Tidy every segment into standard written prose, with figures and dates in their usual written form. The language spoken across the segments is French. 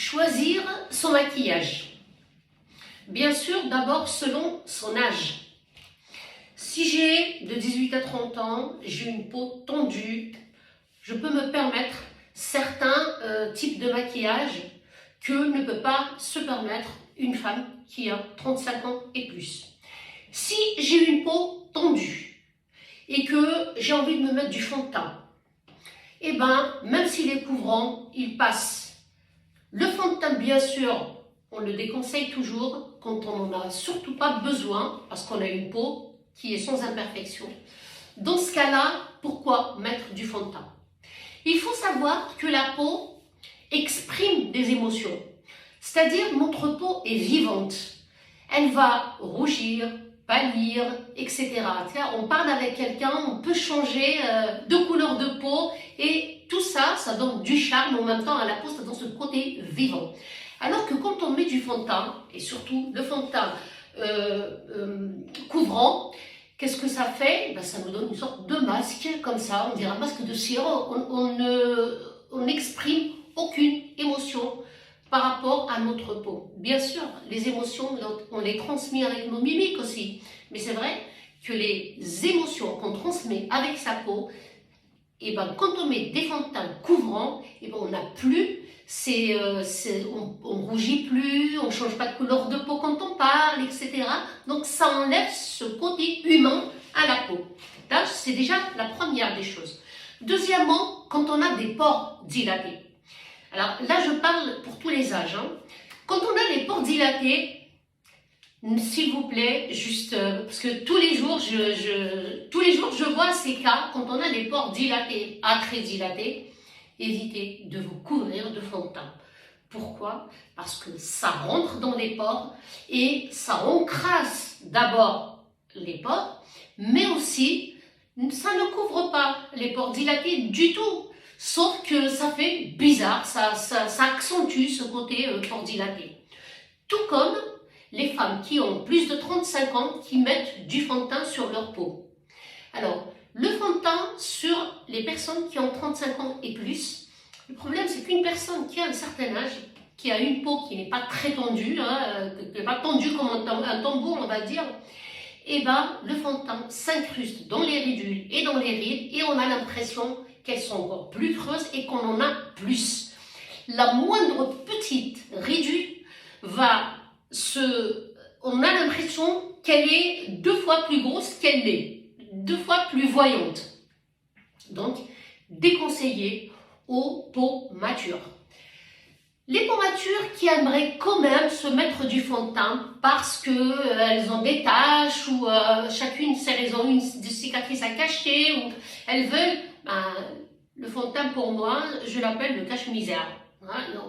Choisir son maquillage. Bien sûr, d'abord selon son âge. Si j'ai de 18 à 30 ans, j'ai une peau tendue, je peux me permettre certains types de maquillage que ne peut pas se permettre une femme qui a 35 ans et plus. Si j'ai une peau tendue et que j'ai envie de me mettre du fond de teint, eh ben, même s'il est couvrant, il passe. Le fond de teint, bien sûr, on le déconseille toujours quand on n'en a surtout pas besoin, parce qu'on a une peau qui est sans imperfection. Dans ce cas-là, pourquoi mettre du fond de teint? Il faut savoir que la peau exprime des émotions, c'est-à-dire notre peau est vivante. Elle va rougir, pâlir, etc. On parle avec quelqu'un, on peut changer de couleur de peau et tout ça, ça donne du charme en même temps à la peau, ça donne ce côté vivant. Alors que quand on met du fond de teint, et surtout le fond de teint couvrant, qu'est-ce que ça fait? Ben, ça nous donne une sorte de masque, comme ça, on dirait un masque de cire, on n'exprime aucune émotion par rapport à notre peau. Bien sûr, les émotions, on les transmet avec nos mimiques aussi, mais c'est vrai que les émotions qu'on transmet avec sa peau, et ben, quand on met des fonds de teint couvrants, et ben, on n'a plus, on rougit plus, on ne change pas de couleur de peau quand on parle, etc. Donc ça enlève ce côté humain à la peau. Là, c'est déjà la première des choses. Deuxièmement, quand on a des pores dilatés. Alors là, je parle pour tous les âges. Quand on a les pores dilatés, s'il vous plaît, juste parce que tous les jours, je vois ces cas, quand on a les pores dilatés, à très dilatés, évitez de vous couvrir de fond de teint. Pourquoi? Parce que ça rentre dans les pores et ça encrasse d'abord les pores, mais aussi, ça ne couvre pas les pores dilatés du tout. Sauf que ça fait bizarre, ça accentue ce côté pores dilaté. Tout comme les femmes qui ont plus de 35 ans qui mettent du fond de teint sur leur peau. Alors, le fond de teint sur les personnes qui ont 35 ans et plus, le problème c'est qu'une personne qui a un certain âge, qui a une peau qui n'est pas très tendue, qui n'est pas tendue comme un tambour on va dire, et ben le fond de teint s'incruste dans les ridules et dans les rides et on a l'impression qu'elles sont encore plus creuses et qu'on en a plus. La moindre petite ridule on a l'impression qu'elle est 2 fois plus grosse qu'elle l'est, 2 fois plus voyante. Donc, déconseillé aux peaux matures. Les peaux matures qui aimeraient quand même se mettre du fond de teint parce qu'elles ont des taches ou chacune sait elles ont une cicatrice à cacher ou elles veulent, le fond de teint pour moi, je l'appelle le cache-misère.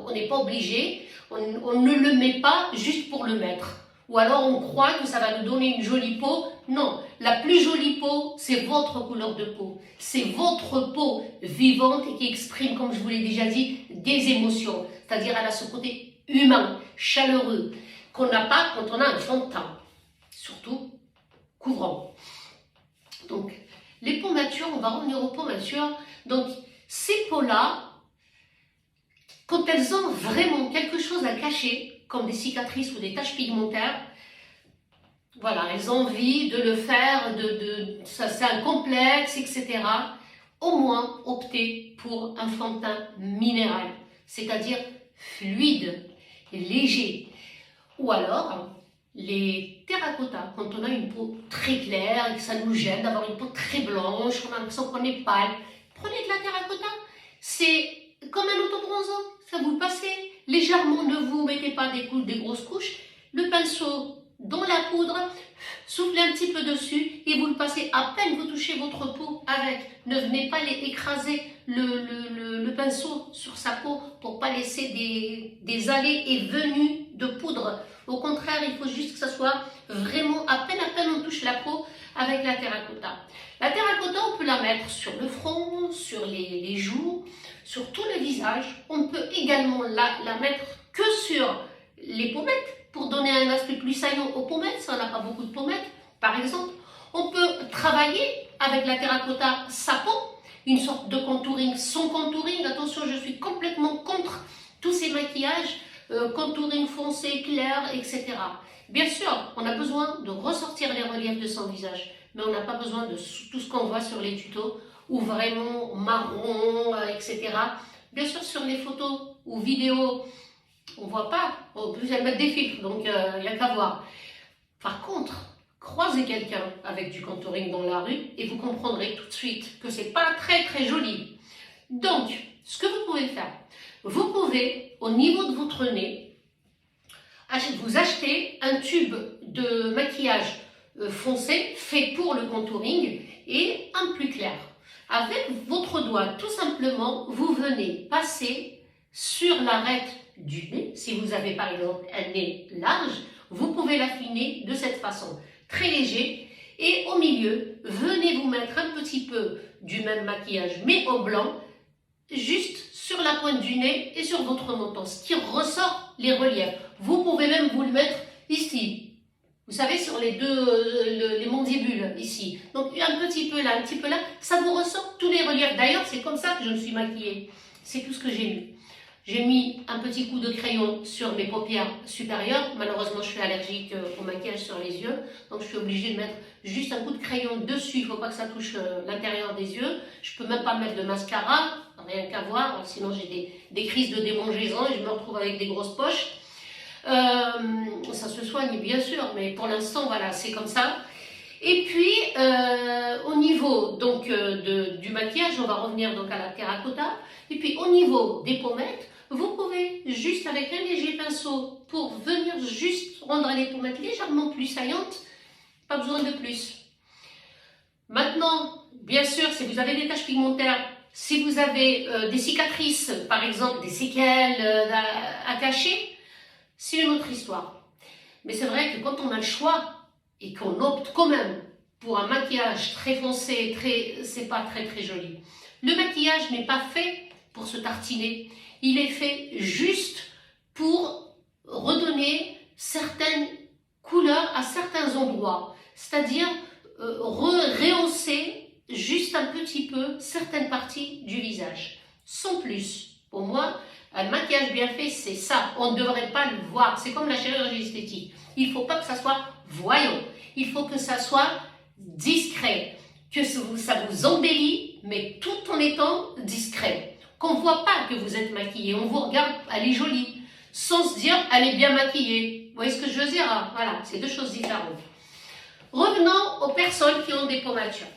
On n'est pas obligé, on ne le met pas juste pour le mettre. Ou alors on croit que ça va nous donner une jolie peau. Non, la plus jolie peau, c'est votre couleur de peau. C'est votre peau vivante et qui exprime, comme je vous l'ai déjà dit, des émotions. C'est-à-dire elle a ce côté humain, chaleureux, qu'on n'a pas quand on a un fond de teint. Surtout couvrant. Donc, les peaux matures, on va revenir aux peaux matures. Donc, ces peaux-là, quand elles ont vraiment quelque chose à cacher, comme des cicatrices ou des taches pigmentaires, voilà, elles ont envie de le faire, ça c'est un complexe, etc. Au moins, optez pour un fond de teint minéral, c'est-à-dire fluide, léger. Ou alors, les terracotta, quand on a une peau très claire et que ça nous gêne d'avoir une peau très blanche, on a l'impression qu'on est pâle, prenez de la terracotta, c'est comme un autobronzant, ça vous le passez légèrement, ne vous mettez pas des grosses couches, le pinceau dans la poudre, soufflez un petit peu dessus et vous le passez à peine vous touchez votre peau avec, ne venez pas écraser le pinceau sur sa peau pour pas laisser des allées et venues de poudre. Au contraire, il faut juste que ça soit vraiment à peine on touche la peau avec la terracotta. La terracotta, on peut la mettre sur le front, sur les joues, sur tout le visage. On peut également la mettre que sur les pommettes pour donner un aspect plus saillant aux pommettes, si on n'a pas beaucoup de pommettes, par exemple. On peut travailler avec la terracotta sa peau, une sorte de contouring sans contouring. Attention, je suis complètement contre tous ces maquillages contouring foncé, clair, etc. Bien sûr, on a besoin de ressortir les reliefs de son visage, mais on n'a pas besoin de tout ce qu'on voit sur les tutos, ou vraiment marron, etc. Bien sûr, sur les photos ou vidéos, on ne voit pas, en plus elles mettent des filtres, donc il n'y a qu'à voir. Par contre, croisez quelqu'un avec du contouring dans la rue et vous comprendrez tout de suite que c'est pas très très joli. Donc, ce que vous pouvez faire, vous pouvez, au niveau de votre nez, vous achetez un tube de maquillage foncé, fait pour le contouring, et un plus clair. Avec votre doigt, tout simplement, vous venez passer sur l'arête du nez. Si vous avez par exemple un nez large, vous pouvez l'affiner de cette façon, très léger. Et au milieu, venez vous mettre un petit peu du même maquillage, mais au blanc, juste sur la pointe du nez et sur votre menton, ce qui ressort les reliefs. Vous pouvez même vous le mettre ici, vous savez, sur les deux, les mandibules, ici. Donc un petit peu là, un petit peu là, ça vous ressort tous les reliefs. D'ailleurs, c'est comme ça que je me suis maquillée. C'est tout ce que j'ai mis. J'ai mis un petit coup de crayon sur mes paupières supérieures. Malheureusement, je suis allergique au maquillage sur les yeux. Donc, je suis obligée de mettre juste un coup de crayon dessus. Il ne faut pas que ça touche l'intérieur des yeux. Je ne peux même pas mettre de mascara. Rien qu'à voir. Sinon, j'ai des crises de démangeaison et je me retrouve avec des grosses poches. Ça se soigne, bien sûr. Mais pour l'instant, voilà, c'est comme ça. Et puis, au niveau donc, du maquillage, on va revenir donc à la terracotta. Et puis, au niveau des pommettes, vous pouvez juste avec un léger pinceau pour venir juste rendre les pommettes légèrement plus saillantes, pas besoin de plus. Maintenant, bien sûr, si vous avez des taches pigmentaires, si vous avez des cicatrices, par exemple des séquelles à cacher, c'est une autre histoire. Mais c'est vrai que quand on a le choix et qu'on opte quand même pour un maquillage très foncé, c'est pas très très joli. Le maquillage n'est pas fait pour se tartiner. Il est fait juste pour redonner certaines couleurs à certains endroits, c'est-à-dire rehausser juste un petit peu certaines parties du visage, sans plus. Pour moi, un maquillage bien fait, c'est ça. On ne devrait pas le voir. C'est comme la chirurgie esthétique. Il ne faut pas que ça soit voyant. Il faut que ça soit discret, que ça vous embellit, mais tout en étant discret. Qu'on ne voit pas que vous êtes maquillée, on vous regarde, elle est jolie, sans se dire, elle est bien maquillée. Vous voyez ce que je veux dire? Voilà, c'est deux choses différentes. Revenons aux personnes qui ont des pommatures.